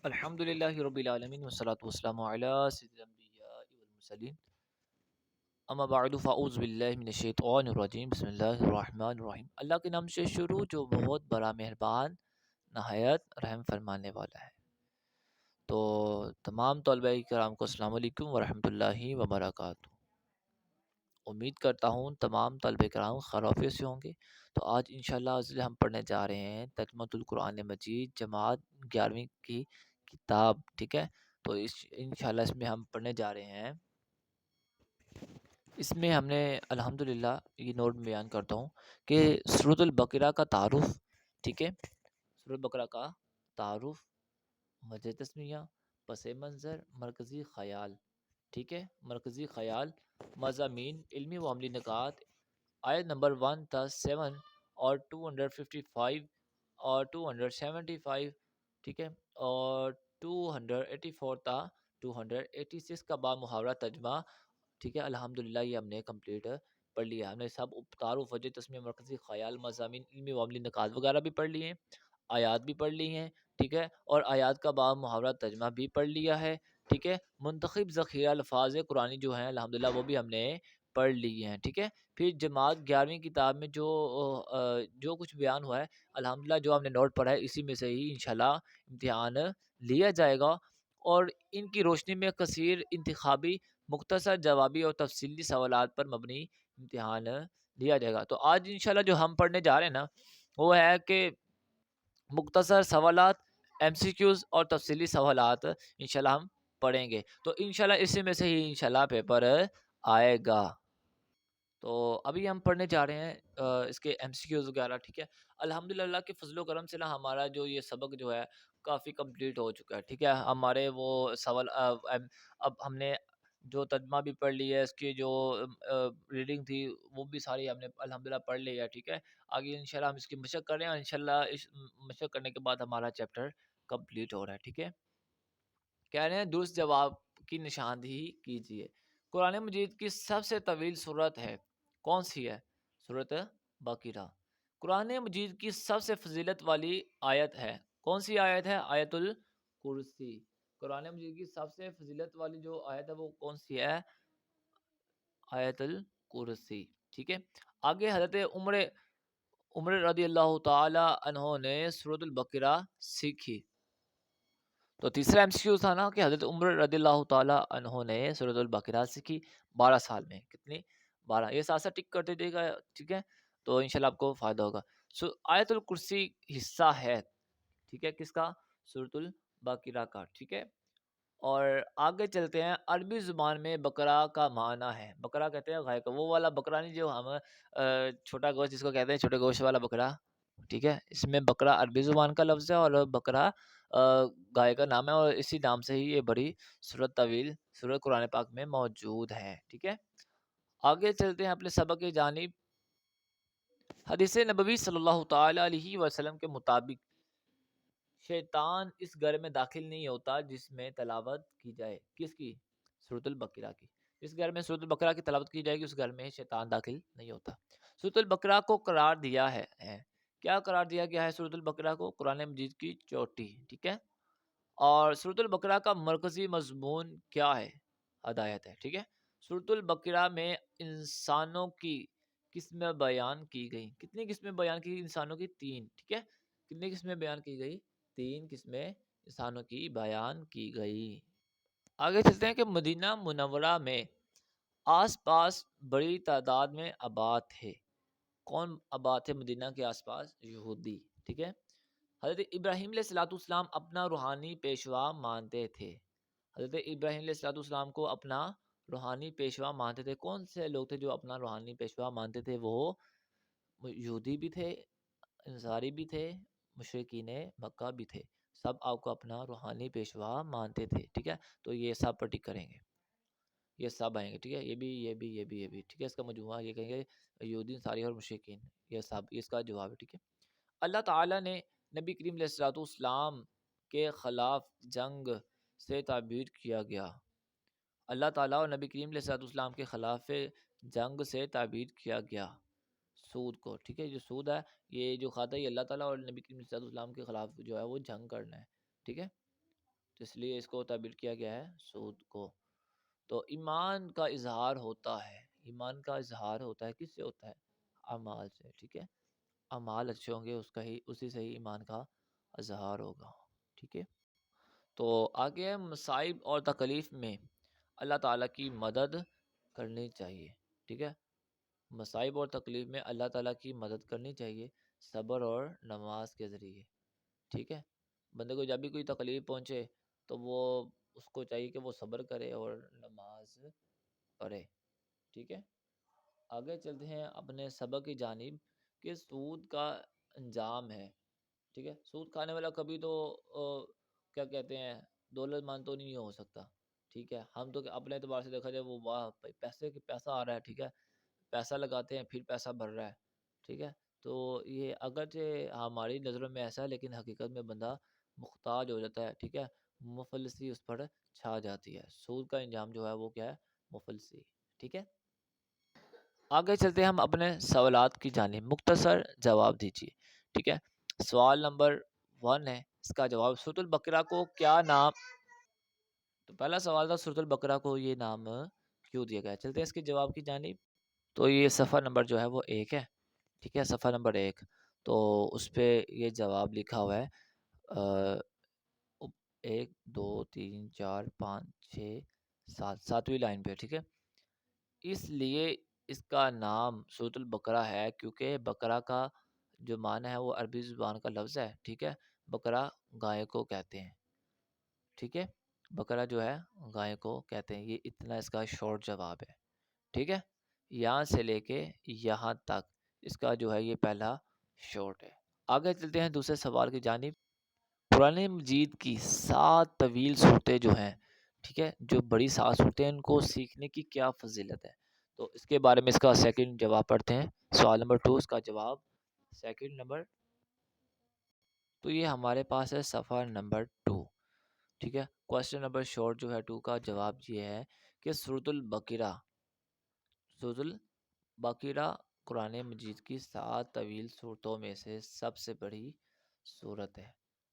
الحمد للہ رب العالمین والصلاة والسلام علی سید الانبیاء والمرسلین اما بعد فاعوذ باللہ من الشیطان الرجیم بسم اللہ الرحمن الرحیم۔ اللہ کے نام سے شروع جو بہت بڑا مہربان نہایت رحم فرمانے والا ہے۔ تو تمام طلبہ کرام کو السلام علیکم ورحمۃ اللہ وبرکاتہ۔ امید کرتا ہوں تمام طلبہ کرام خیریت سے ہوں گے۔ تو آج انشاءاللہ ہم پڑھنے جا رہے ہیں ترجمہ القرآن مجید جماعت 11ویں کی کتاب، ٹھیک ہے۔ تو انشاءاللہ اس میں ہم پڑھنے جا رہے ہیں، اس میں ہم نے الحمدللہ یہ نوٹ بیان کرتا ہوں کہ سورۃ البقرہ کا تعارف، ٹھیک ہے، سورۃ البقرہ کا تعارف، وجہ تسمیہ، پس منظر، مرکزی خیال، ٹھیک ہے، مرکزی خیال، مضامین، علمی و عملی نکات، آیت نمبر 1 تا 7 اور 255 اور 275، ٹھیک ہے، اور 284 تا 286 کا با محاورہ ترجمہ، ٹھیک ہے۔ الحمدللہ یہ ہم نے کمپلیٹ پڑھ لیا، ہم نے سب تعارف، وجہ تسمیہ، مرکزی خیال، مضامین، علمی و عملی نکات وغیرہ بھی پڑھ لیے ہیں، آیات بھی پڑھ لی ہیں، ٹھیک ہے، اور آیات کا با محاورہ ترجمہ بھی پڑھ لیا ہے، ٹھیک ہے۔ منتخب ذخیرہ الفاظ قرآنی جو ہیں الحمدللہ وہ بھی ہم نے پڑھ لی ہیں، ٹھیک ہے۔ پھر جماعت 11ویں کتاب میں جو کچھ بیان ہوا ہے الحمدللہ، جو ہم نے نوٹ پڑھا ہے اسی میں سے ہی انشاءاللہ امتحان لیا جائے گا، اور ان کی روشنی میں کثیر انتخابی، مختصر جوابی اور تفصیلی سوالات پر مبنی امتحان لیا جائے گا۔ تو آج انشاءاللہ جو ہم پڑھنے جا رہے ہیں نا وہ ہے کہ مختصر سوالات، ایم سی کیوز اور تفصیلی سوالات انشاءاللہ ہم پڑھیں گے، تو انشاءاللہ اسی میں سے ہی انشاءاللہ پیپر آئے گا۔ تو ابھی ہم پڑھنے جا رہے ہیں اس کے ایم سی کیوز وغیرہ، ٹھیک ہے۔ الحمدللہ اللہ کے فضل و کرم سے نا ہمارا جو یہ سبق جو ہے کافی کمپلیٹ ہو چکا ہے، ٹھیک ہے۔ ہمارے وہ سوال اب ہم نے جو ترجمہ بھی پڑھ لی ہے، اس کی جو ریڈنگ تھی وہ بھی ساری ہم نے الحمدللہ پڑھ لی ہے، ٹھیک ہے۔ آگے انشاءاللہ ہم اس کی مشق کر رہے ہیں، اور انشاءاللہ اس مشق کرنے کے بعد ہمارا چیپٹر کمپلیٹ ہو رہا ہے، ٹھیک ہے۔ کہہ رہے ہیں درست جواب کی نشاندہی کیجیے۔ قرآن مجید کی سب سے طویل سورت ہے، کون سی ہے؟ سورۃ بقرہ۔ قرآن مجید کی سب سے فضیلت والی آیت ہے، کون سی آیت ہے؟ آیت الکرسی۔ قرآن مجید کی سب سے فضیلت والی جو آیت ہے وہ کون سی ہے؟ آیت الکرسی، ٹھیک ہے۔ آگے حضرت عمر رضی اللہ تعالی عنہ نے سورۃ البقرہ سیکھی۔ تو تیسرا ایم سی کیو تھا نا کہ حضرت عمر رضی اللہ تعالی عنہ نے سورۃ البقرہ سیکھی 12 سال میں، کتنی؟ 12۔ یہ ساتھ ساتھ ٹک کرتے جائے گا، ٹھیک ہے، تو انشاءاللہ آپ کو فائدہ ہوگا۔ آیت الکرسی حصہ ہے، ٹھیک ہے، کس کا؟ سورۃ البقرہ کا، ٹھیک ہے۔ اور آگے چلتے ہیں، عربی زبان میں بقرہ کا معنی ہے، بقرہ کہتے ہیں گائے کا، وہ والا بقرہ نہیں جو ہم چھوٹا گوشت جس کو کہتے ہیں، چھوٹے گوشت والا بقرہ، ٹھیک ہے۔ اس میں بقرہ عربی زبان کا لفظ ہے، اور بقرہ گائے کا نام ہے، اور اسی نام سے ہی یہ بڑی سورت طویل سورت قرآن پاک میں موجود ہے، ٹھیک ہے۔ آگے چلتے ہیں اپنے سبق کی جانب۔ حدیث نبوی صلی اللہ تعالی علیہ وسلم کے مطابق شیطان اس گھر میں داخل نہیں ہوتا جس میں تلاوت کی جائے، کس کی؟ سورۃ البقرہ کی۔ جس گھر میں سورۃ البقرہ کی تلاوت کی جائے گی اس گھر میں شیطان داخل نہیں ہوتا۔ سورۃ البقرہ کو قرار دیا ہے، کیا قرار دیا گیا ہے سورۃ البقرہ کو؟ قرآن مجید کی چوٹی، ٹھیک ہے۔ اور سورۃ البقرہ کا مرکزی مضمون کیا ہے؟ ہدایت ہے، ٹھیک ہے۔ سورۃ البقرہ میں انسانوں کی قسمیں بیان کی گئی، کتنی قسمیں بیان کی گئی؟ انسانوں کی 3، ٹھیک ہے۔ کتنی قسمیں بیان کی گئی؟ 3 قسمیں انسانوں کی بیان کی گئی۔ آگے چلتے ہیں کہ مدینہ منورہ میں آس پاس بڑی تعداد میں آباد تھے، کون آباد تھے مدینہ کے آس پاس؟ یہودی، ٹھیک ہے۔ حضرت ابراہیم علیہ السلام اپنا روحانی پیشوا مانتے تھے، حضرت ابراہیم علیہ السلام کو اپنا روحانی پیشوا مانتے تھے۔ کون سے لوگ تھے جو اپنا روحانی پیشوا مانتے تھے؟ وہ یہودی بھی تھے، انصاری بھی تھے، مشرکین مکہ بھی تھے، سب آپ کو اپنا روحانی پیشوا مانتے تھے، ٹھیک ہے۔ تو یہ سب پر ٹک کریں گے، یہ سب آئیں گے، ٹھیک ہے، یہ بھی، ٹھیک ہے۔ اس کا مجموعہ یہ کہیں گے یہودی، انصاری اور مشرکین، یہ سب اس کا جواب ہے، ٹھیک ہے۔ اللہ تعالیٰ نے نبی کریم علیہ السلام کے خلاف جنگ سے تعبیر کیا گیا، اللہ تعالیٰ اور نبی کریم علیہ السلام کے خلاف جنگ سے تعبیر کیا گیا سود کو، ٹھیک ہے۔ جو سود ہے یہ جو کھاتا ہے یہ اللہ تعالیٰ اور نبی کریم علیہ السلام کے خلاف جو ہے وہ جنگ کرنا ہے، ٹھیک ہے۔ تو اس لیے اس کو تعبیر کیا گیا ہے سود کو۔ تو ایمان کا اظہار ہوتا ہے، ایمان کا اظہار ہوتا ہے، کس سے ہوتا ہے؟ اعمال سے، ٹھیک ہے، اعمال اچھے ہوں گے اس کا ہی، اسی سے ہی ایمان کا اظہار ہوگا، ٹھیک ہے۔ تو آگے ہے مصائب اور تکلیف میں اللہ تعالیٰ کی مدد کرنی چاہیے، ٹھیک ہے، مصائب اور تکلیف میں اللہ تعالیٰ کی مدد کرنی چاہیے صبر اور نماز کے ذریعے، ٹھیک ہے۔ بندے کو جب بھی کوئی تکلیف پہنچے تو وہ اس کو چاہیے کہ وہ صبر کرے اور نماز پڑھے، ٹھیک ہے۔ آگے چلتے ہیں اپنے سبق کی جانب کہ سود کا انجام ہے، ٹھیک ہے۔ سود کھانے والا کبھی تو کیا کہتے ہیں دولت مند تو نہیں ہو سکتا، ٹھیک ہے۔ ہم تو اپنے اعتبار سے دیکھا جائے وہ واہ پیسہ آ رہا ہے، ٹھیک ہے، پیسہ لگاتے ہیں پھر پیسہ بڑھ رہا ہے، ٹھیک ہے۔ تو یہ اگرچہ ہماری نظروں میں ایسا ہے لیکن حقیقت میں بندہ محتاج ہو جاتا ہے، ٹھیک ہے، مفلسی اس پر چھا جاتی ہے۔ سود کا انجام جو ہے وہ کیا ہے؟ مفلسی، ٹھیک ہے۔ آگے چلتے ہیں ہم اپنے سوالات کی جانب، مختصر جواب دیجیے، ٹھیک ہے۔ سوال نمبر 1 ہے، اس کا جواب سورۃ البقرہ کو کیا نام، تو پہلا سوال تھا سورۃ البقرہ کو یہ نام کیوں دیا گیا؟ چلتے ہیں اس کے جواب کی جانب۔ تو یہ صفحہ نمبر جو ہے وہ 1 ہے، ٹھیک ہے، صفحہ نمبر 1، تو اس پہ یہ جواب لکھا ہوا ہے 1 2 3 4 5 6 7، 7ویں لائن پہ، ٹھیک ہے۔ اس لیے اس کا نام سورۃ البقرہ ہے کیونکہ بقرہ کا جو معنی ہے وہ عربی زبان کا لفظ ہے، ٹھیک ہے، بقرہ گائے کو کہتے ہیں، ٹھیک ہے، بقرہ جو ہے گائے کو کہتے ہیں۔ یہ اتنا اس کا شارٹ جواب ہے، ٹھیک ہے، یہاں سے لے کے یہاں تک اس کا جو ہے یہ پہلا شارٹ ہے۔ آگے چلتے ہیں دوسرے سوال کی جانب۔ قرآن مجید کی 7 طویل صورتیں جو ہیں، ٹھیک ہے، جو بڑی 7 صورتیں ہیں، ان کو سیکھنے کی کیا فضیلت ہے؟ تو اس کے بارے میں اس کا سیکنڈ جواب پڑھتے ہیں، سوال نمبر 2 اس کا جواب سیکنڈ نمبر، تو یہ ہمارے پاس ہے صفحہ نمبر 2، ٹھیک ہے۔ کوشچن نمبر شارٹ جو ہے 2 کا جواب یہ ہے کہ سورۃ البقرہ، سورۃ البقرہ قرآن مجید کی 7 طویل صورتوں میں سے سب سے بڑی صورت ہے،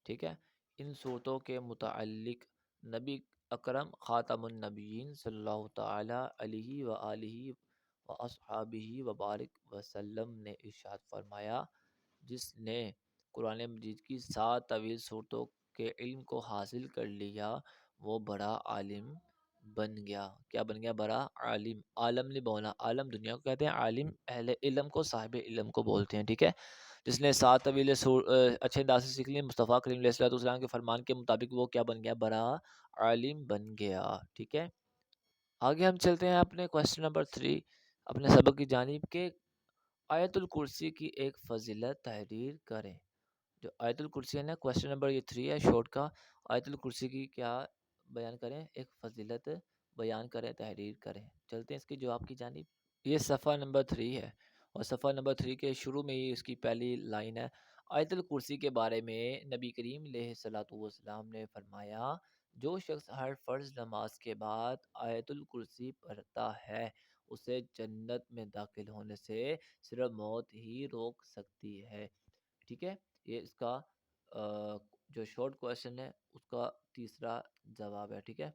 ٹھیک ہے۔ ان صورتوں کے متعلق نبی اکرم خاتم النبیین صلی اللہ تعالی علیہ وآلہ واصحابہ وبارک وسلم نے ارشاد فرمایا، جس نے قرآن مجید کی 7 طویل صورتوں کے علم کو حاصل کر لیا وہ بڑا عالم بن گیا۔ کیا بن گیا؟ بڑا عالم۔ عالم نہیں بولنا، عالم دنیا کو کہتے ہیں، عالم اہل علم کو، صاحب علم کو بولتے ہیں، ٹھیک ہے۔ جس نے 7 طویل اچھے انداز سے سیکھ لی، مصطفیٰ کریم علیہ الصلوۃ والسلام کے فرمان کے مطابق وہ کیا بن گیا؟ بڑا عالم بن گیا، ٹھیک ہے۔ آگے ہم چلتے ہیں اپنے کوشچن نمبر 3 اپنے سبق کی جانب کہ آیت الکرسی کی ایک فضیلت تحریر کریں۔ جو آیت الکرسی ہے نا، کوشچن نمبر یہ 3 ہے شارٹ کا، آیت الکرسی کی کیا بیان کریں؟ ایک فضیلت بیان کریں، تحریر کریں۔ چلتے ہیں اس کے جواب کی جانب۔ یہ صفحہ نمبر 3 ہے اور صفحہ نمبر 3 کے شروع میں ہی اس کی پہلی لائن ہے۔ آیت الکرسی کے بارے میں نبی کریم علیہ الصلوۃ والسلام نے فرمایا، جو شخص ہر فرض نماز کے بعد آیت الکرسی پڑھتا ہے اسے جنت میں داخل ہونے سے صرف موت ہی روک سکتی ہے، ٹھیک ہے۔ یہ اس کا جو شارٹ کویشچن ہے اس کا تیسرا جواب ہے، ٹھیک ہے۔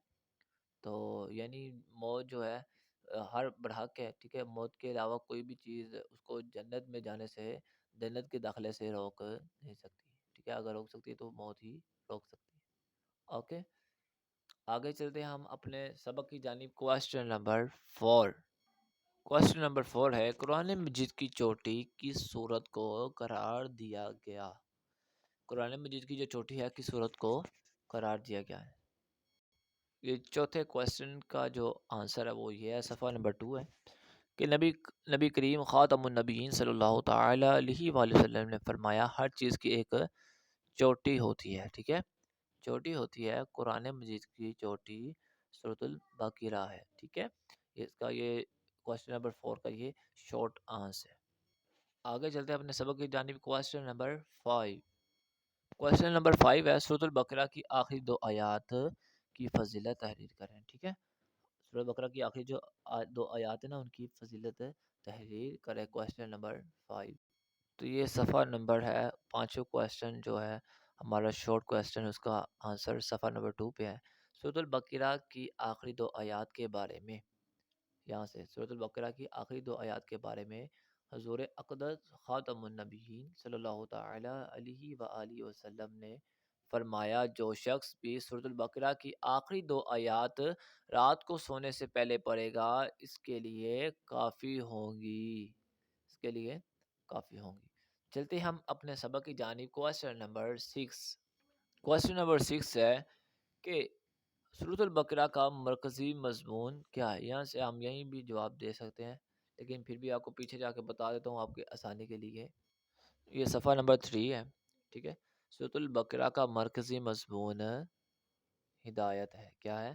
تو یعنی موت جو ہے ہر برحق ہے، ٹھیک ہے، موت کے علاوہ کوئی بھی چیز اس کو جنت میں جانے سے، جنت کے داخلے سے روک نہیں سکتی، ٹھیک ہے، اگر روک سکتی ہے تو موت ہی روک سکتی ہے، اوکے۔ آگے چلتے ہیں ہم اپنے سبق کی جانب، کویشچن نمبر 4۔ کویشچن نمبر 4 ہے، قرآن مجید کی چوٹی کس صورت کو قرار دیا گیا؟ قرآن مجید کی جو چوٹی ہے کس صورت کو قرار دیا گیا ہے؟ یہ چوتھے کویشچن کا جو آنسر ہے وہ یہ ہے، صفحہ نمبر 2 ہے کہ نبی کریم خاتم النبیین صلی اللہ تعالی علیہ وآلہ وسلم نے فرمایا، ہر چیز کی ایک چوٹی ہوتی ہے، ٹھیک ہے، چوٹی ہوتی ہے، قرآن مجید کی چوٹی سورۃ البقرہ ہے، ٹھیک ہے۔ اس کا یہ کویشچن نمبر 4 کا یہ شارٹ آنسر ہے۔ آگے چلتے ہیں اپنے سبق کی جانب، کویشچن نمبر 5۔ کویشچن نمبر 5 ہے، سورۃ البقرہ کی آخری 2 آیات کی فضیلت تحریر کریں، ٹھیک ہے۔ سورۃ البقرہ کی آخری جو 2 آیات ہیں نا ان کی فضیلت تحریر کریں، کویشچن نمبر 5۔ تو یہ صفحہ نمبر ہے، 5واں کویشچن جو ہے ہمارا شارٹ کویسچن اس کا آنسر صفحہ نمبر 2 پہ ہے۔ سورۃ البقرہ کی آخری 2 آیات کے بارے میں، یہاں سے سورۃ البقرہ کی آخری 2 آیات کے بارے میں حضور اقدس خاتم النبیین صلی اللہ تعالی علیہ وآلہ وسلم نے فرمایا، جو شخص بھی سورۃ البقرہ کی آخری 2 آیات رات کو سونے سے پہلے پڑھے گا، اس کے لیے کافی ہوں گی، اس کے لیے کافی ہوں گی۔ چلتے ہم اپنے سبق کی جانب۔ کوسچن نمبر 6، کوسچن نمبر 6 ہے کہ سورۃ البقرہ کا مرکزی مضمون کیا ہے؟ یہاں سے ہم یہیں بھی جواب دے سکتے ہیں، لیکن پھر بھی آپ کو پیچھے جا کے بتا دیتا ہوں آپ کی آسانی کے لیے۔ یہ صفحہ نمبر 3 ہے، ٹھیک ہے۔ سورۃ البقرہ کا مرکزی مضمون ہدایت ہے۔ کیا ہے؟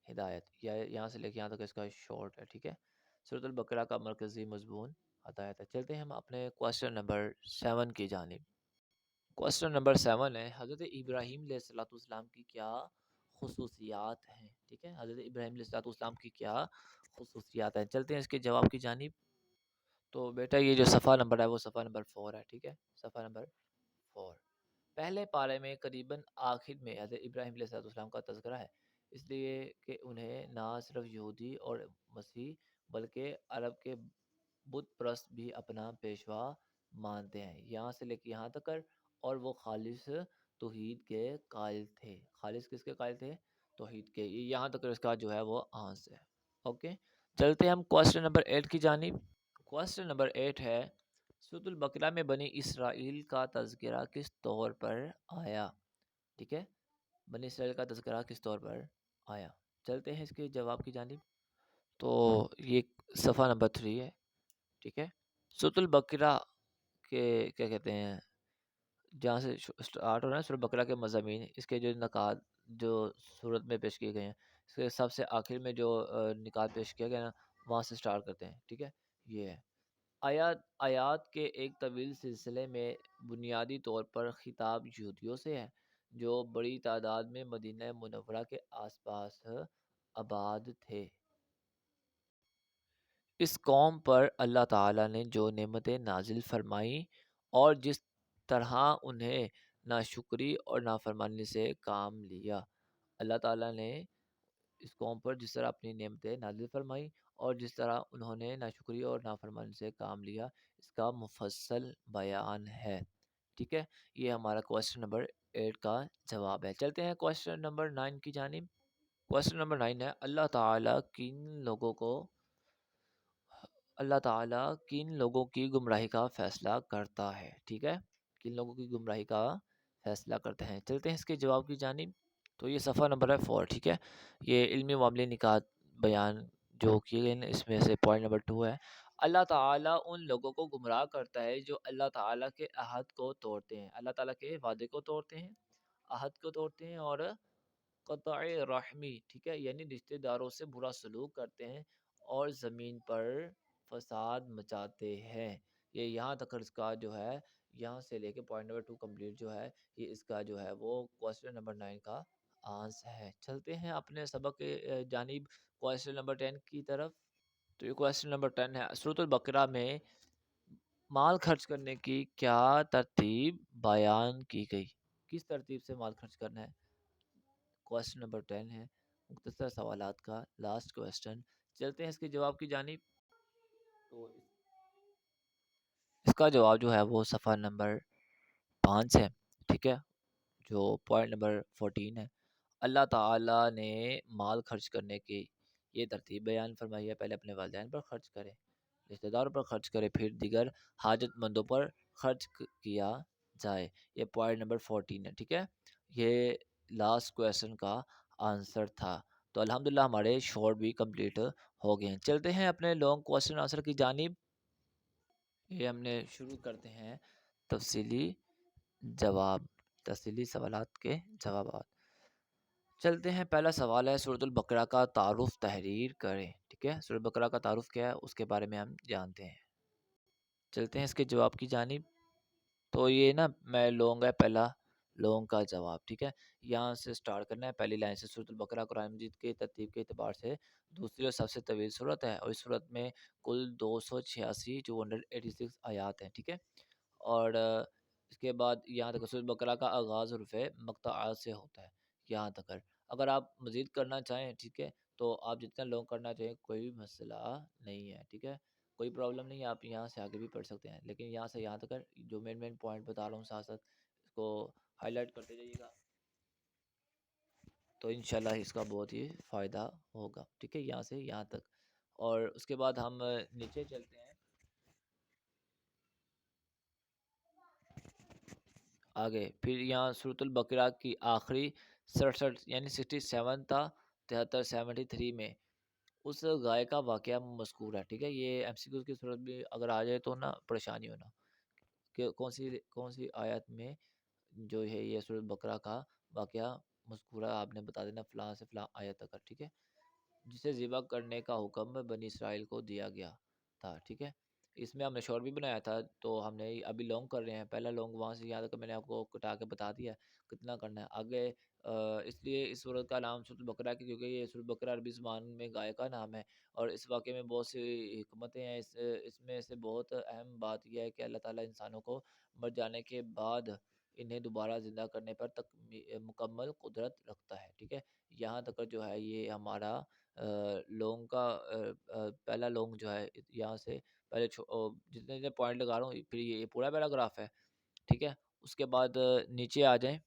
ہدایت۔ یہاں سے لے کے یہاں تک اس کا شارٹ ہے، ٹھیک ہے۔ سورۃ البقرہ کا مرکزی مضمون ہدایت ہے۔ چلتے ہیں ہم اپنے کوسچن نمبر 7 کی جانب۔ کوسچن نمبر 7 ہے، حضرت ابراہیم علیہ السلام کی کیا خصوصیات ہیں؟ ٹھیک ہے، حضرت ابراہیم علیہ السلام کی کیا خصوصیات ہیں؟ چلتے ہیں اس کے جواب کی جانب۔ تو بیٹا یہ جو صفحہ نمبر ہے وہ صفحہ نمبر 4 ہے، ٹھیک ہے، صفحہ نمبر 4۔ پہلے پارے میں قریباً آخر میں حضرت ابراہیم علیہ السلام کا تذکرہ ہے، اس لیے کہ انہیں نہ صرف یہودی اور مسیح بلکہ عرب کے بت پرست بھی اپنا پیشوا مانتے ہیں، یہاں سے لے کے یہاں تک کر، اور وہ خالص توحید کے قائل تھے۔ خالص کس کے قائل تھے؟ توحید کے۔ یہاں تک اس کا جو ہے وہ آنس ہے، اوکے۔ چلتے ہیں ہم کوسچن نمبر 8 کی جانب۔ کوسچن نمبر 8 ہے، سورۃ البقرہ میں بنی اسرائیل کا تذکرہ کس طور پر آیا؟ ٹھیک ہے، بنی اسرائیل کا تذکرہ کس طور پر آیا؟ چلتے ہیں اس کے جواب کی جانب۔ تو یہ صفحہ نمبر 3 ہے، ٹھیک ہے۔ سورۃ البقرہ کے کیا کہتے ہیں، جہاں سے اسٹارٹ ہو رہا ہے سورۃ بقرہ کے مضامین، اس کے جو نکات جو صورت میں پیش کیے گئے ہیں، اس کے سب سے آخر میں جو نکات پیش کیا گیا نا، وہاں سے سٹارٹ کرتے ہیں، ٹھیک ہے۔ یہ ہے آیات کے ایک طویل سلسلے میں بنیادی طور پر خطاب یہودیوں سے ہے، جو بڑی تعداد میں مدینہ منورہ کے آس پاس آباد تھے۔ اس قوم پر اللہ تعالیٰ نے جو نعمتیں نازل فرمائیں اور جس طرح انہیں ناشکری اور نافرمانی سے کام لیا، اللہ تعالیٰ نے اس قوم پر جس طرح اپنی نعمتیں نازل فرمائیں اور جس طرح انہوں نے ناشکری اور نافرمانی سے کام لیا، اس کا مفصل بیان ہے، ٹھیک ہے۔ یہ ہمارا کوسچن نمبر 8 کا جواب ہے۔ چلتے ہیں کوسچن نمبر 9 کی جانب۔ کوسچن نمبر 9 ہے، اللہ تعالیٰ کن لوگوں کی گمراہی کا فیصلہ کرتا ہے؟ ٹھیک ہے، کن لوگوں کی گمراہی کا فیصلہ کرتے ہیں؟ چلتے ہیں اس کے جواب کی جانب۔ تو یہ صفحہ نمبر ہے 4، ٹھیک ہے۔ یہ علمی معاملے نکات بیان جو کیے گئے ہیں، اس میں سے پوائنٹ نمبر 2 ہے، اللہ تعالیٰ ان لوگوں کو گمراہ کرتا ہے جو اللہ تعالیٰ کے عہد کو توڑتے ہیں، اللہ تعالیٰ کے وعدے کو توڑتے ہیں، عہد کو توڑتے ہیں، اور قطع رحمی، ٹھیک ہے، یعنی رشتہ داروں سے برا سلوک کرتے ہیں اور زمین پر فساد مچاتے ہیں۔ یہ یہاں تک اس کا جو ہے، یہاں سے لے کے پوائنٹ نمبر 2 کمپلیٹ جو ہے، یہ اس کا جو ہے وہ کوسچن نمبر 9 کا آنسر ہے۔ چلتے ہیں اپنے سبق کے جانب کوسچن نمبر 10 کی طرف۔ تو یہ کوسچن نمبر 10 ہے، سورۃ البقرہ میں مال خرچ کرنے کی کیا ترتیب بیان کی گئی؟ کس ترتیب سے مال خرچ کرنا ہے؟ کوسچن نمبر 10 ہے، مختصر سوالات کا لاسٹ کوسچن۔ چلتے ہیں اس کے جواب کی جانب۔ تو اس کا جواب جو ہے وہ صفحہ نمبر 5 ہے، ٹھیک ہے، جو پوائنٹ نمبر 14 ہے۔ اللہ تعالیٰ نے مال خرچ کرنے کی یہ ترتیب بیان فرمائی ہے، پہلے اپنے والدین پر خرچ کرے، رشتہ داروں پر خرچ کرے، پھر دیگر حاجت مندوں پر خرچ کیا جائے۔ یہ پوائنٹ نمبر 14 ہے، ٹھیک ہے۔ یہ لاسٹ کویسچن کا آنسر تھا۔ تو الحمدللہ ہمارے شارٹ بھی کمپلیٹ ہو گئے ہیں۔ چلتے ہیں اپنے لانگ کویسچن آنسر کی جانب۔ یہ ہم نے شروع کرتے ہیں تفصیلی سوالات کے جوابات۔ چلتے ہیں، پہلا سوال ہے، سورۃ البقرہ کا تعارف تحریر کریں، ٹھیک ہے۔ سورۃ البقرہ کا تعارف کیا ہے اس کے بارے میں ہم جانتے ہیں۔ چلتے ہیں اس کے جواب کی جانب۔ تو یہ نا میں لونگ ہے پہلا لونگ کا جواب، ٹھیک ہے۔ یہاں سے سٹارٹ کرنا ہے، پہلی لائن سے۔ سورۃ البقرہ قرآن مجید کے ترتیب کے اعتبار سے دوسری اور سب سے طویل سورت ہے، اور اس سورت میں کل 286 آیات ہیں، ٹھیک ہے۔ اور اس کے بعد یہاں تک سورۃ بقرہ کا آغاز حروف مقطعات سے ہوتا ہے یہاں تک۔ اگر آپ مزید کرنا چاہیں ٹھیک ہے تو آپ جتنا لانگ کرنا چاہیں کوئی بھی مسئلہ نہیں ہے ٹھیک ہے، کوئی پرابلم نہیں ہے، آپ یہاں سے آگے بھی پڑھ سکتے ہیں، لیکن یہاں سے یہاں تک جو مین پوائنٹ بتا رہا ہوں ساتھ ساتھ اس کو ہائی لائٹ کرتے جائیے گا، تو انشاءاللہ اس کا بہت ہی فائدہ ہوگا ٹھیک ہے، یہاں سے یہاں تک۔ اور اس کے بعد ہم نیچے چلتے ہیں آگے، پھر یہاں سورۃ البقرہ کی آخری 67 یعنی 67 تا 73 73 میں اس گائے کا واقعہ مذکور ہے ٹھیک ہے، یہ ایم سی کیو کی صورت بھی اگر آ جائے تو نا پریشانی ہونا کہ کون سی آیت میں جو ہے یہ سورۃ بقرہ کا واقعہ مذکور ہے، آپ نے بتا دینا فلاں سے فلاں آیت تک ٹھیک ہے، جسے ذبح کرنے کا حکم بنی اسرائیل کو دیا گیا تھا ٹھیک ہے۔ اس میں ہم نے شور بھی بنایا تھا، تو ہم نے ابھی لانگ کر رہے ہیں، پہلا لانگ وہاں سے یاد ہے، میں نے آپ کو کٹا کے بتا دیا ہے کتنا کرنا ہے آگے۔ اس لیے اس سورت کا نام سورۃ البقرہ ہے کیونکہ یہ سورۃ بقرہ عربی زبان میں گائے کا نام ہے، اور اس واقعے میں بہت سی حکمتیں ہیں، اس میں سے بہت اہم بات یہ ہے کہ اللہ تعالیٰ انسانوں کو مر جانے کے بعد انہیں دوبارہ زندہ کرنے پر تک مکمل قدرت رکھتا ہے ٹھیک ہے۔ یہاں تک جو ہے یہ ہمارا لونگ کا پہلا لونگ جو ہے یہاں سے پہلے جتنے جتنے پوائنٹ لگا رہا ہوں پھر یہ پورا پیراگراف ہے ٹھیک ہے۔ اس کے بعد نیچے آ جائیں،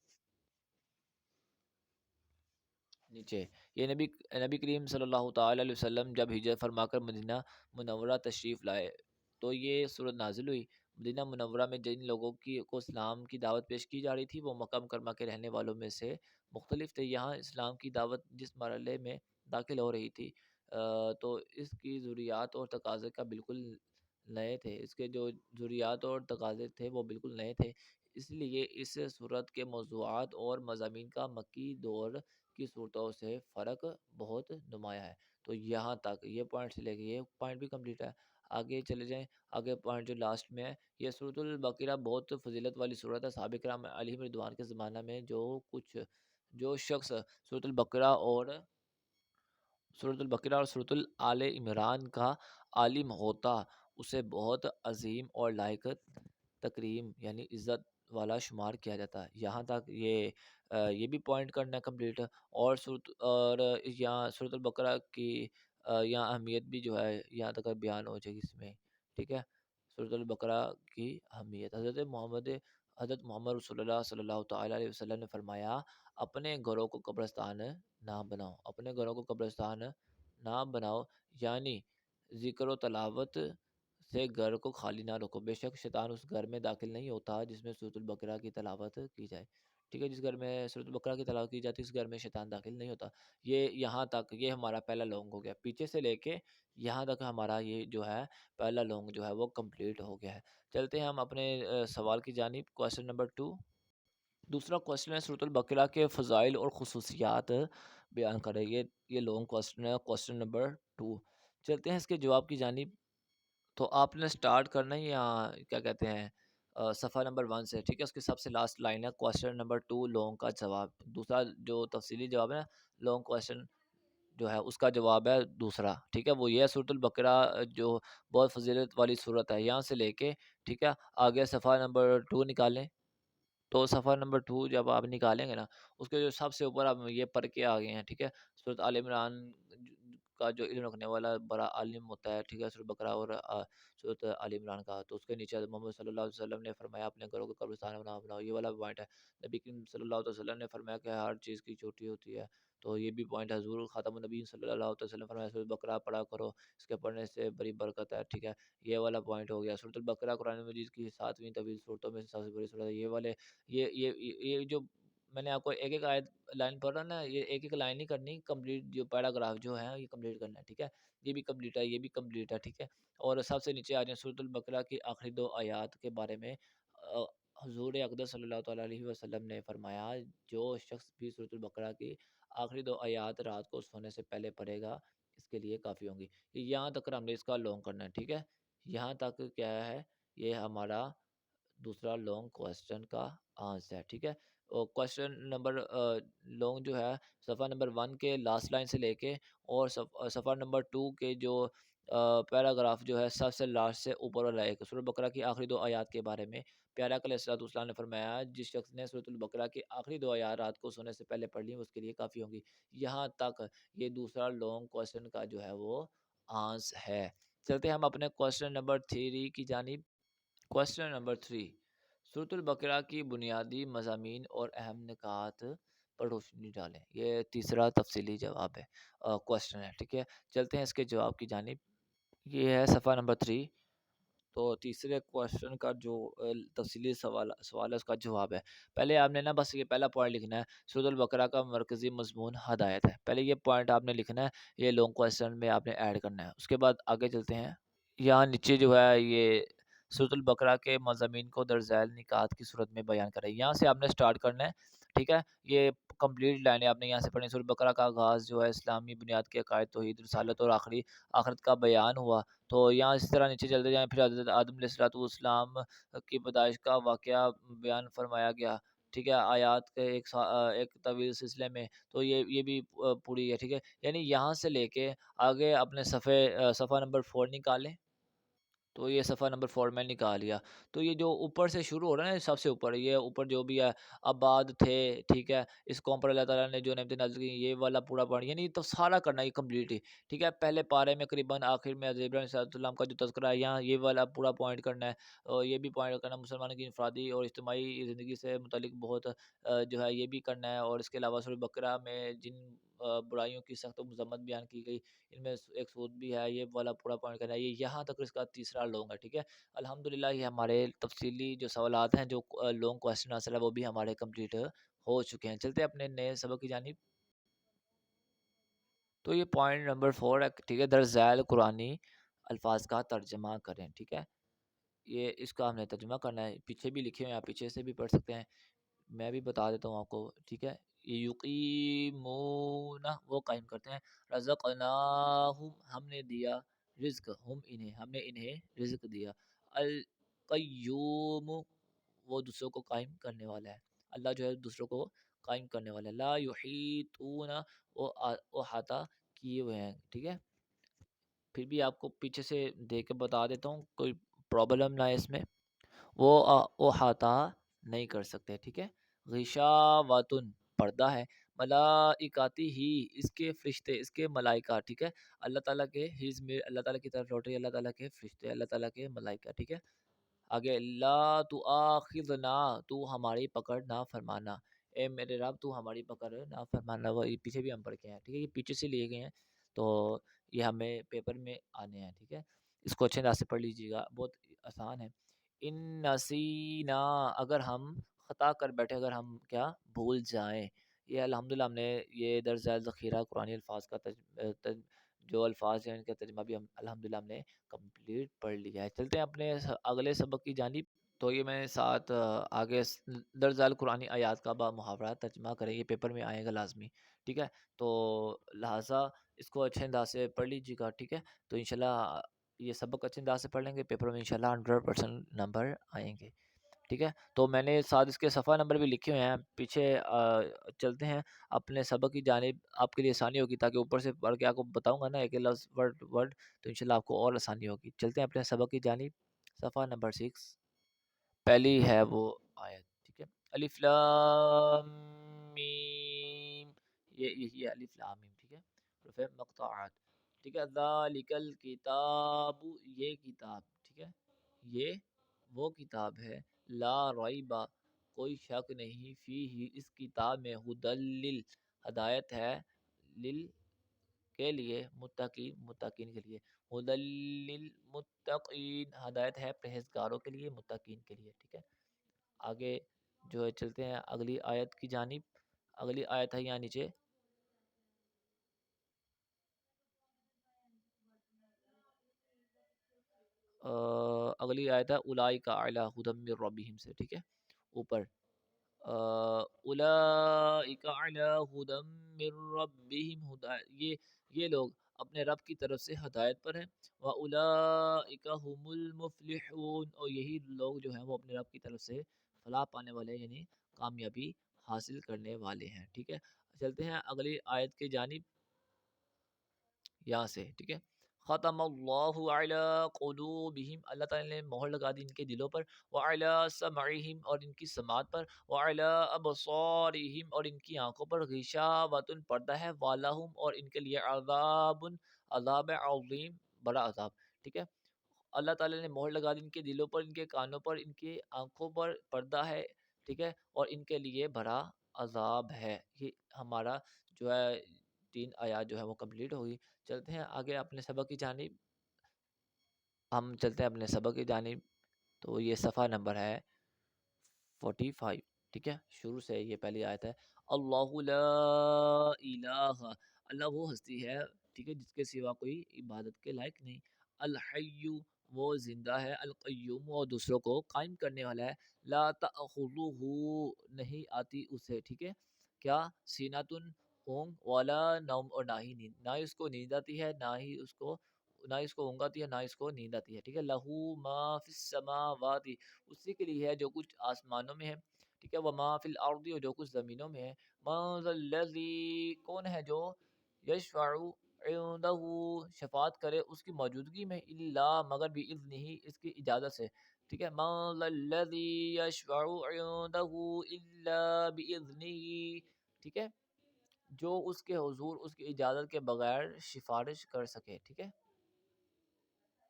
نیچے یہ نبی کریم صلی اللہ تعالی علیہ وسلم جب ہجرت فرما کر مدینہ منورہ تشریف لائے تو یہ صورت نازل ہوئی۔ مدینہ منورہ میں جن لوگوں کو اسلام کی دعوت پیش کی جا رہی تھی وہ مکہ مکرمہ کے رہنے والوں میں سے مختلف تھے۔ یہاں اسلام کی دعوت جس مرحلے میں داخل ہو رہی تھی تو اس کی ضروریات اور تقاضے کا بالکل نئے تھے، اس کے جو ضروریات اور تقاضے تھے وہ بالکل نئے تھے، اس لیے اس صورت کے موضوعات اور مضامین کا مکی دور کی صورتوں سے فرق بہت نمایاں ہے۔ تو یہاں تک یہ پوائنٹ سے لے کے یہ پوائنٹ بھی کمپلیٹ ہے، آگے چلے جائیں۔ آگے پوائنٹ جو لاسٹ میں ہے، یہ سورۃ البقرہ بہت فضیلت والی صورت ہے۔ صحابہ کرام علیہم رضوان کے زمانہ میں جو شخص سورۃ البقرہ اور سورۃ آل عمران کا عالم ہوتا اسے بہت عظیم اور لائق تکریم یعنی عزت والا شمار کیا جاتا ہے۔ یہاں تک یہ بھی پوائنٹ کرنا ہے کمپلیٹ، اور یہاں سورۃ البقرہ کی یہاں اہمیت بھی جو ہے یہاں تک بیان ہو جائے گی اس میں ٹھیک ہے۔ سورۃ البقرہ کی اہمیت، حضرت محمد رسول اللہ صلی اللہ تعالی علیہ وسلم نے فرمایا، اپنے گھروں کو قبرستان نہ بناؤ، اپنے گھروں کو قبرستان نہ بناؤ، یعنی ذکر و تلاوت سے گھر کو خالی نہ رکھو، بے شک شیطان اس گھر میں داخل نہیں ہوتا جس میں سورۃ البقرہ کی تلاوت کی جائے ٹھیک ہے، جس گھر میں سورۃ البقرہ کی تلاوت کی جاتی ہے اس گھر میں شیطان داخل نہیں ہوتا۔ یہ یہاں تک یہ ہمارا پہلا لونگ ہو گیا، پیچھے سے لے کے یہاں تک ہمارا یہ جو ہے پہلا لونگ جو ہے وہ کمپلیٹ ہو گیا ہے۔ چلتے ہیں ہم اپنے سوال کی جانب، کوسچن نمبر 2۔ دوسرا کوسچن ہے سورۃ البقرہ کے فضائل اور خصوصیات بیان کریں، یہ لانگ کوسچن ہے، کوسچن نمبر 2۔ چلتے ہیں اس کے جواب کی جانب، تو آپ نے سٹارٹ کرنا ہے یا کیا کہتے ہیں صفحہ نمبر 1 سے ٹھیک ہے، اس کی سب سے لاسٹ لائن ہے کوسچن نمبر 2 لانگ کا جواب، دوسرا جو تفصیلی جواب ہے نا لانگ کوسچن جو ہے اس کا جواب ہے دوسرا ٹھیک ہے، وہ یہ ہے سورۃ البقرہ جو بہت فضیلت والی صورت ہے، یہاں سے لے کے ٹھیک ہے آگے صفحہ نمبر 2 نکالیں، تو صفحہ نمبر 2 جب آپ نکالیں گے نا اس کے جو سب سے اوپر آپ یہ پڑھ کے آ گئے ہیں ٹھیک ہے، سورۃ آل عمران کا جو علم رکھنے والا بڑا عالم ہوتا ہے ٹھیک ہے، سورۃ بقرہ اور سورۃ آل عمران کا، تو اس کے نیچے محمد صلی اللہ علیہ وسلم نے فرمایا اپنے گھروں کو قبرستان نہ بناؤ، یہ والا پوائنٹ ہے۔ نبی کریم صلی اللہ علیہ وسلم نے فرمایا کہ ہر چیز کی چھوٹی ہوتی ہے، تو یہ بھی پوائنٹ ہے۔ حضور خاتم النبی صلی اللہ علیہ وسلم فرمایا سورۃ بقرہ پڑھا کرو، اس کے پڑھنے سے بڑی برکت ہے ٹھیک ہے، یہ والا پوائنٹ ہو گیا۔ سورۃ البقرہ قرآن مجید کی 7ویں طویل صورتوں میں سے سب سے بڑی صورت ہے، یہ والے یہ جو میں نے آپ کو ایک ایک آیت لائن پڑھ رہا نا، یہ ایک ایک لائن نہیں کرنی، کمپلیٹ جو پیراگراف جو ہے یہ کمپلیٹ کرنا ہے ٹھیک ہے، یہ بھی کمپلیٹ ہے، یہ بھی کمپلیٹ ہے ٹھیک ہے۔ اور سب سے نیچے آ جائیں، سورۃ البقرہ کی آخری 2 آیات کے بارے میں حضور اقدس صلی اللہ تعالی علیہ وسلم نے فرمایا، جو شخص بھی سورۃ البقرہ کی آخری 2 آیات رات کو سونے سے پہلے پڑھے گا اس کے لیے کافی ہوں گی۔ یہاں تک ہم نے اس کا لانگ کرنا ہے ٹھیک ہے، یہاں تک کیا ہے یہ ہمارا دوسرا لانگ کوسچن کا آنسر ہے ٹھیک ہے۔ اور کوسچن نمبر لانگ جو ہے صفحہ نمبر 1 کے لاسٹ لائن سے لے کے اور صفحہ نمبر 2 کے جو پیراگراف جو ہے سب سے لاسٹ سے اوپر والا ایک سورۃ بقرہ کی آخری 2 آیات کے بارے میں پیارا علیہ الصلوۃ والسلام نے فرمایا، جس شخص نے سورۃ البقرہ کی آخری 2 آیات رات کو سونے سے پہلے پڑھ لی اس کے لیے کافی ہوں گی۔ یہاں تک یہ دوسرا لانگ کوسچن کا جو ہے وہ آنس ہے۔ چلتے ہیں ہم اپنے کوسچن نمبر 3 کی جانب۔ کوسچن نمبر 3، سورۃ البقرہ کی بنیادی مضامین اور اہم نکات پر روشنی ڈالیں۔ یہ تیسرا تفصیلی جواب ہے، کوسچن ہے، ٹھیک ہے۔ چلتے ہیں اس کے جواب کی جانب۔ یہ ہے صفحہ نمبر 3۔ تو تیسرے کوسچن کا جو تفصیلی سوال ہے اس کا جواب ہے۔ پہلے آپ نے نا بس یہ پہلا پوائنٹ لکھنا ہے، سورۃ البقرہ کا مرکزی مضمون ہدایت ہے۔ پہلے یہ پوائنٹ آپ نے لکھنا ہے، یہ لانگ کوسچن میں آپ نے ایڈ کرنا ہے۔ اس کے بعد آگے چلتے ہیں۔ یہاں نیچے جو ہے یہ سورۃ البقرہ کے مضامین کو در ذیل نکات کی صورت میں بیان کرے۔ یہاں سے آپ نے سٹارٹ کرنا ہے، ٹھیک ہے۔ یہ کمپلیٹ لائنیں آپ نے یہاں سے پڑھنی۔ سورۃ البقرہ کا آغاز جو ہے اسلامی بنیاد کے عقائد، توحید، رسالت اور آخری آخرت کا بیان ہوا۔ تو یہاں اس طرح نیچے چلتے جائیں، پھر حضرت آدم علیہ الصلوۃ والسلام کی پیدائش کا واقعہ بیان فرمایا گیا، ٹھیک ہے، آیات کے ایک طویل سلسلے میں۔ تو یہ بھی پوری ہے، ٹھیک ہے۔ یعنی یہاں سے لے کے آگے اپنے صفحہ نمبر 4 نکالیں۔ تو یہ صفحہ نمبر 4 میں نکال لیا۔ تو یہ جو اوپر سے شروع ہو رہا ہے نا، سب سے اوپر، یہ اوپر جو بھی ہے، آباد تھے، ٹھیک ہے، اس قوم پر اللہ تعالیٰ نے جو نعمتیں نازل کی، یہ والا پورا پڑھ، یعنی تو سارا کرنا یہ کمپلیٹ ہی، ٹھیک ہے۔ پہلے پارے میں قریباً آخر میں حضرت ابراہیم علیہ السلام کا جو تذکرہ ہے، یہاں یہ والا پورا پوائنٹ کرنا ہے، اور یہ بھی پوائنٹ کرنا ہے، مسلمانوں کی انفرادی اور اجتماعی زندگی سے متعلق بہت جو ہے یہ بھی کرنا ہے۔ اور اس کے علاوہ سورۃ بقرہ میں جن برائیوں کی سخت مذمت بیان کی گئی، ان میں ایک سود بھی ہے، یہ والا پورا پوائنٹ کرنا ہے۔ یہ یہاں تک اس کا تیسرا لونگ ہے، ٹھیک ہے۔ الحمدللہ یہ ہمارے تفصیلی جو سوالات ہیں، جو لانگ کوسچن آنسر ہے، وہ بھی ہمارے کمپلیٹ ہو چکے ہیں۔ چلتے ہیں اپنے نئے سبق کی جانب۔ تو یہ پوائنٹ نمبر 4 ہے، ٹھیک ہے، در ذیل قرآنی الفاظ کا ترجمہ کریں، ٹھیک ہے۔ یہ اس کا ہم نے ترجمہ کرنا ہے، پیچھے بھی لکھے ہوئے ہیں، آپ پیچھے سے بھی پڑھ سکتے ہیں، میں بھی بتا دیتا ہوں آپ کو، ٹھیک ہے۔ یقیمون وہ قائم کرتے ہیں، رزقناہم ہم نے دیا، رزق ہم انہیں ہم نے انہیں رزق دیا، القیوم وہ دوسروں کو قائم کرنے والا ہے، اللہ جو ہے دوسروں کو قائم کرنے والا ہے، لا یحیطون وہ احاطہ کیے ہوئے ہیں، ٹھیک ہے۔ پھر بھی آپ کو پیچھے سے دیکھ کے بتا دیتا ہوں، کوئی پرابلم نہ ہے اس میں، وہ احاطہ نہیں کر سکتے، ٹھیک ہے۔ غشاواتن پردہ ہے، ملائکاتی ہی اس کے فرشتے، اس کے ملائکہ، ٹھیک ہے۔ اللہ تعالیٰ کے ہز میں اللہ تعالیٰ کی طرف لوٹ رہی ہے، اللہ تعالیٰ کے فرشتے، اللہ تعالیٰ کے ملائکہ، ٹھیک ہے۔ آگے لا تؤاخذنا تو ہماری پکڑ نہ فرمانا، اے میرے رب تو ہماری پکڑ نہ فرمانا، وہ پیچھے بھی ہم پڑھ کے ہیں، ٹھیک ہے، یہ پیچھے سے لیے گئے ہیں، تو یہ ہمیں پیپر میں آنے ہیں، ٹھیک ہے۔ اس کو اچھے انداز سے پڑھ لیجیے گا، بہت آسان ہے۔ ان نسینا اگر ہم خطا کر بیٹھے، اگر ہم کیا بھول جائیں، یہ الحمدللہ ہم نے یہ در ذیل ذخیرہ قرآنی الفاظ کا جو الفاظ ہیں ان کا ترجمہ بھی ہم الحمدللہ ہم نے کمپلیٹ پڑھ لیا ہے۔ چلتے ہیں اپنے اگلے سبق کی جانب۔ تو یہ میں ساتھ آگے در ذیل قرآنی آیات کا با محاورہ ترجمہ کریں، یہ پیپر میں آئے گا لازمی، ٹھیک ہے۔ تو لہٰذا اس کو اچھے انداز سے پڑھ لیجیے گا، ٹھیک ہے۔ تو انشاءاللہ یہ سبق اچھے انداز سے پڑھ لیں گے، پیپر میں انشاءاللہ 100% نمبر آئیں گے، ٹھیک ہے۔ تو میں نے ساتھ اس کے صفحہ نمبر بھی لکھے ہوئے ہیں، پیچھے چلتے ہیں اپنے سبق کی جانب، آپ کے لیے آسانی ہوگی، تاکہ اوپر سے پڑھ کے آپ کو بتاؤں گا نا ایک لفظ ورڈ، تو انشاءاللہ آپ کو اور آسانی ہوگی۔ چلتے ہیں اپنے سبق کی جانب، صفحہ نمبر 6، پہلی ہے وہ آیت، ٹھیک ہے۔ الف لام میم، یہ یہی ہے الف لام میم، ٹھیک ہے، حروف مقطعات، ٹھیک ہے۔ ذالک الکتاب یہ کتاب، ٹھیک ہے، یہ وہ کتاب ہے، لا ریبہ کوئی شک نہیں، فیہ اس کتاب میں، ہدی ہدایت ہے، لل کے لیے، متقین کے لیے، ہدی للمتقین ہدایت ہے پرہیزگاروں کے لیے، متقین کے لیے، ٹھیک ہے۔ آگے جو ہے چلتے ہیں اگلی آیت کی جانب۔ اگلی آیت ہے یہاں نیچے، اگلی آیت ہے اولئک اعلی ھدی من ربہم سے، ٹھیک ہے، اوپر اولئک اعلی ھدی من ربہم، یہ لوگ اپنے رب کی طرف سے ہدایت پر ہیں، واولئک ھم المفلحون اور یہی لوگ جو ہیں وہ اپنے رب کی طرف سے فلاح پانے والے، یعنی کامیابی حاصل کرنے والے ہیں، ٹھیک ہے۔ چلتے ہیں اگلی آیت کی جانب، یہاں سے، ٹھیک ہے۔ ختم اللہ علی قلوبہم، اللہ تعالیٰ نے مہر لگا دی ان کے دلوں پر، وعلی سمعہم، اور ان کی سماعت پر، وعلی ابصارہم، اور ان کی آنکھوں پر، غشاوۃ، پردہ ہے، والہم، اور ان کے لیے عذاب، عذاب عظیم، بڑا عذاب، ٹھیک ہے۔ اللہ تعالیٰ نے مہر لگا دی ان کے دلوں پر، ان کے کانوں پر، ان کی آنکھوں پر، پردہ ہے، ٹھیک ہے، اور ان کے لیے بڑا عذاب ہے۔ یہ ہمارا جو ہے 3 آیات جو ہے وہ کمپلیٹ ہوگی۔ چلتے ہیں آگے اپنے سبق کی جانب، ہم چلتے ہیں اپنے سبق کی جانب۔ تو یہ صفحہ نمبر ہے 45، ٹھیک ہے، شروع سے یہ پہلی آیت ہے۔ اللہ لا الہ، اللہ وہ ہستی ہے، ٹھیک ہے، جس کے سوا کوئی عبادت کے لائق نہیں۔ الحی، وہ زندہ ہے، القیوم، وہ دوسروں کو قائم کرنے والا ہے، لا تأخذہ، نہیں آتی اسے، ٹھیک ہے، کیا، سیناتن، اونگ، والا نوم، اور نہ ہی نیند، نہ ہی اس کو نیند آتی ہے، نہ ہی اس کو اونگ آتی ہے، نہ ہی اس کو نیند آتی ہے، ٹھیک ہے۔ لہو ما فی السماوات، اسی کے لیے ہے جو کچھ آسمانوں میں ہے، ٹھیک ہے، وما فی الارض، اور جو کچھ زمینوں میں ہے۔ من ذا الذی، کون ہے جو، یشفع عندہ، شفاعت کرے اس کی موجودگی میں، الا، مگر باذنہ، اس کی اجازت سے، ٹھیک ہے۔ من ذا الذی یشفع عندہ الا باذنہ، ٹھیک ہے، جو اس کے حضور اس کی اجازت کے بغیر سفارش کر سکے، ٹھیک ہے۔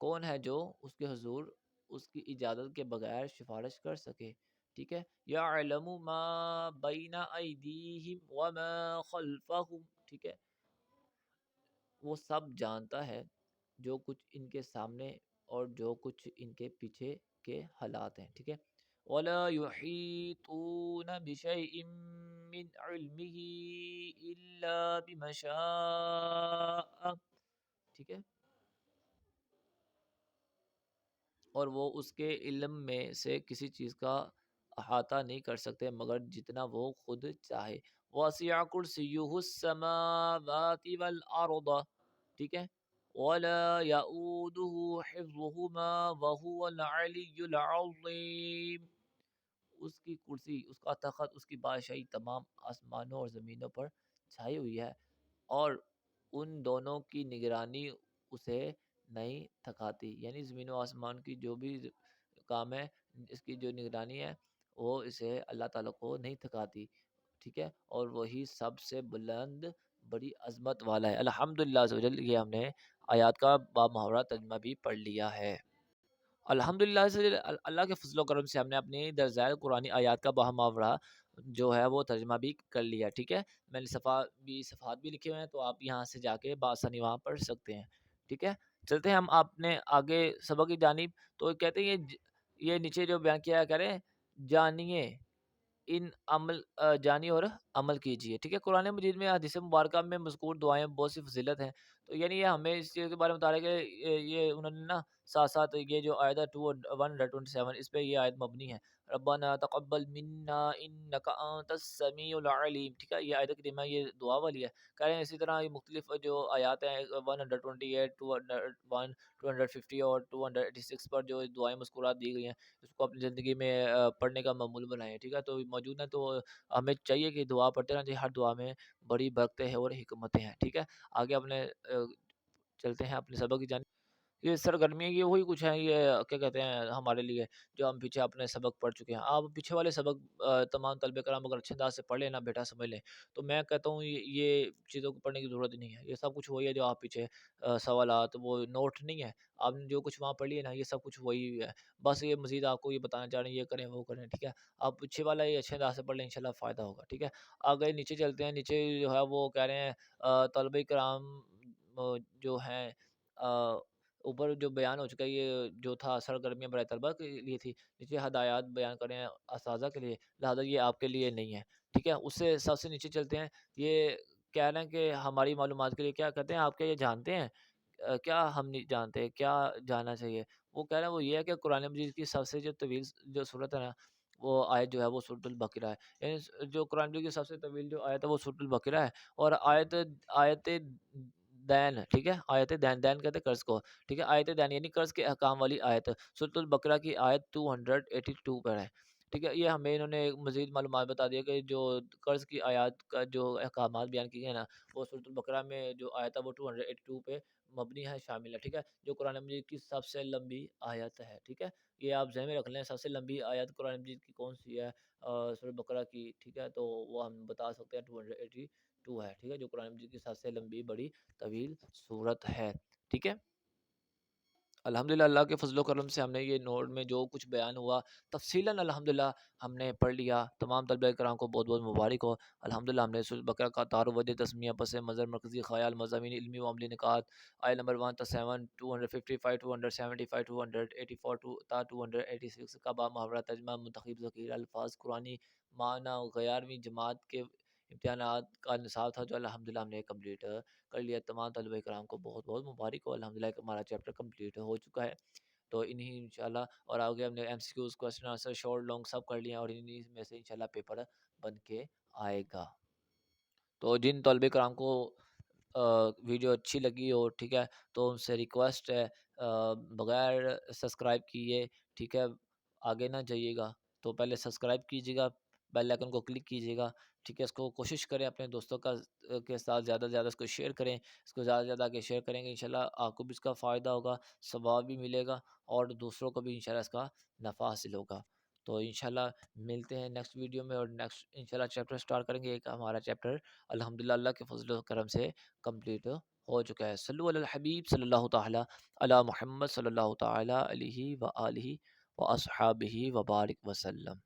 کون ہے جو اس کے حضور اس کی اجازت کے بغیر سفارش کر سکے، ٹھیک ہے۔ یعلم ما بین ایدیہم وما خلفہم، ٹھیک ہے، وہ سب جانتا ہے جو کچھ ان کے سامنے اور جو کچھ ان کے پیچھے کے حالات ہیں، ٹھیک ہے۔ ولا یحیطون بشیء من علمہ الا بما شاء، ٹھیک ہے، اور وہ اس کے علم میں سے کسی چیز کا احاطہ نہیں کر سکتے مگر جتنا وہ خود چاہے۔ وسع کرسیہ السماوات والارض، ٹھیک ہے، ولا یؤودہ حفظہما وہو العلی العظیم، اس کی کرسی، اس کا تخت، اس کی بادشاہی تمام آسمانوں اور زمینوں پر چھائی ہوئی ہے، اور ان دونوں کی نگرانی اسے نہیں تھکاتی، یعنی زمین و آسمان کی جو بھی کام ہے، اس کی جو نگرانی ہے وہ اسے اللہ تعالیٰ کو نہیں تھکاتی، ٹھیک ہے، اور وہی سب سے بلند بڑی عظمت والا ہے۔ الحمدللہ عز و جل، یہ ہم نے آیات کا بامحاورہ ترجمہ بھی پڑھ لیا ہے۔ الحمدللہ سے اللہ کے فضل و کرم سے ہم نے اپنی درزائل قرآنی آیات کا بہماورہ جو ہے وہ ترجمہ بھی کر لیا، ٹھیک ہے۔ میں نے صفحات بھی لکھے ہوئے ہیں، تو آپ یہاں سے جا کے بآسانی وہاں پڑھ سکتے ہیں، ٹھیک ہے۔ چلتے ہیں ہم اپنے آگے سبق کی جانب۔ تو کہتے ہیں یہ نیچے جو بیان کیا کریں، جانیے ان عمل جانی اور عمل کیجیے، ٹھیک ہے۔ قرآن مجید میں حدیث مبارکہ میں مذکور دعائیں بہت سی فضیلت ہیں، تو یعنی یہ ہمیں اس چیز کے بارے میں بتا رہا ہے کہ یہ انہوں نے نا ساتھ ساتھ یہ جو آیت ہے 127 اس پہ یہ آیت مبنی ہے۔ ربنا تقبل منا انک انت السمیع العلیم، ٹھیک ہے، یہ آیت کریمہ یہ دعا والی ہے۔ کہہ رہے ہیں اسی طرح یہ مختلف جو آیات ہیں 128 250 اور 286 پر جو دعائیں مذکورات دی گئی ہیں، اس کو اپنی زندگی میں پڑھنے کا معمول بنائیں، ٹھیک ہے۔ تو موجود ہے تو ہمیں چاہیے کہ دعا پڑھتے رہنا چاہیے، ہر دعا میں بڑی برکتیں ہیں اور حکمتیں ہیں، ٹھیک ہے۔ آگے اپنے چلتے ہیں اپنے سبق کی جانب۔ یہ سرگرمیاں یہ وہی کچھ ہیں، یہ کیا کہتے ہیں ہمارے لیے جو ہم پیچھے اپنے سبق پڑھ چکے ہیں۔ آپ پیچھے والے سبق تمام طلبہ کرام اگر اچھے انداز سے پڑھ لینا بیٹا سمجھ لیں، تو میں کہتا ہوں یہ چیزوں کو پڑھنے کی ضرورت ہی نہیں ہے، یہ سب کچھ وہی ہے جو آپ پیچھے سوالات وہ نوٹ نہیں ہے، آپ نے جو کچھ وہاں پڑھ لیے نا یہ سب کچھ وہی ہے، بس یہ مزید آپ کو یہ بتانا چاہ رہے ہیں یہ کریں وہ کریں، ٹھیک ہے۔ آپ پیچھے والا یہ اچھے انداز سے پڑھ لیں، انشاءاللہ فائدہ ہوگا، ٹھیک ہے۔ آگے نیچے چلتے ہیں، نیچے جو ہے وہ کہہ رہے ہیں طلبہ کرام جو ہیں اوپر جو بیان ہو چکا ہے، یہ جو تھا سرگرمیاں برائے طلبہ کے لیے تھی، نیچے ہدایات بیان کریں ہیں اساتذہ کے لیے، لہٰذا یہ آپ کے لیے نہیں ہے، ٹھیک ہے۔ اس سے سب سے نیچے چلتے ہیں، یہ کہہ رہے ہیں کہ ہماری معلومات کے لیے کیا کہتے ہیں، آپ کیا یہ جانتے ہیں، کیا ہم نہیں جانتے، کیا جاننا چاہیے؟ وہ کہہ رہے ہیں وہ یہ ہے کہ قرآن مجید کی سب سے جو طویل جو صورت ہے نا، وہ آیت جو ہے وہ سورۃ البقرہ ہے، یعنی جو قرآن مجید کی سب سے طویل جو آیت ہے وہ سورۃ البقرہ ہے، اور آیت دین، ٹھیک ہے، آیت دین، دین کہتے ہیں قرض کو، ٹھیک ہے، آیت دین یعنی قرض کے احکام والی آیت، سورۃ البقرہ کی آیت 282 پر ہے، ٹھیک ہے، یہ ہمیں انہوں نے مزید معلومات بتا دیا کہ جو قرض کی آیات کا جو احکامات بیان کیے ہیں نا، وہ سورۃ البقرہ میں جو آیت ہے وہ 282 پہ مبنی ہے، شامل ہے، ٹھیک ہے، جو قرآن مجید کی سب سے لمبی آیت ہے، ٹھیک ہے، یہ آپ ذہن میں رکھ لیں، سب سے لمبی آیت قرآن مجید کی کون سی ہے، سورۃ بقرہ کی، ٹھیک ہے، تو وہ ہم بتا سکتے ہیں 282 ہے، ٹھیک ہے، جو قرآن مجید کی سب سے لمبی بڑی طویل صورت ہے، ٹھیک ہے۔ الحمدللہ اللہ کے فضل و کرم سے ہم نے یہ نوٹ میں جو کچھ بیان ہوا تفصیلاً الحمدللہ ہم نے پڑھ لیا۔ تمام طلبہ کرام کو بہت بہت مبارک ہو۔ الحمدللہ ہم نے سورۃ بقرہ کا تعارف، وجہ تسمیہ، پس منظر، مرکزی خیال، مضامین علمی و عملی نکات، آیت نمبر 1 تا 7، 255، 275، 284 تا 286 کا با محاورہ ترجمہ، منتخب ذخیرہ الفاظ، قرآنی معنی، 11ویں جماعت کے امتحانات کا نصاب تھا جو الحمدللہ ہم نے کمپلیٹ کر لیا۔ تمام طلبہ کرام کو بہت بہت مبارک ہو۔ الحمدللہ کہ ہمارا چیپٹر کمپلیٹ ہو چکا ہے، تو انہی انشاءاللہ، اور آگے ہم نے M C Qs, question answer, short long سب کر لیا، اور انہی میں سے انشاءاللہ پیپر بن کے آئے گا۔ تو جن طلبہ کرام کو ویڈیو اچھی لگی ہو، ٹھیک ہے، تو ان سے ریکویسٹ ہے بغیر سبسکرائب کیے، ٹھیک ہے، آگے نہ جائیے گا، تو پہلے سبسکرائب کیجیے گا، بیل آئکن کو کلک کیجیے گا، ٹھیک ہے، اس کو کوشش کریں اپنے دوستوں کے ساتھ زیادہ سے زیادہ اس کو شیئر کریں، اس کو زیادہ سے زیادہ آگے شیئر کریں گے انشاءاللہ آپ کو بھی اس کا فائدہ ہوگا، ثواب بھی ملے گا، اور دوسروں کو بھی انشاءاللہ اس کا نفع حاصل ہوگا۔ تو انشاءاللہ ملتے ہیں نیکسٹ ویڈیو میں، اور نیکسٹ انشاءاللہ چیپٹر سٹارٹ کریں گے۔ ایک ہمارا چیپٹر الحمدللہ اللہ کے فضل و کرم سے کمپلیٹ ہو چکا ہے۔ صلو علی الحبیب صلی اللہ تعالی علی محمد صلی اللہ تعالی علیہ وآلہ وأصحابہ وبارک وسلم۔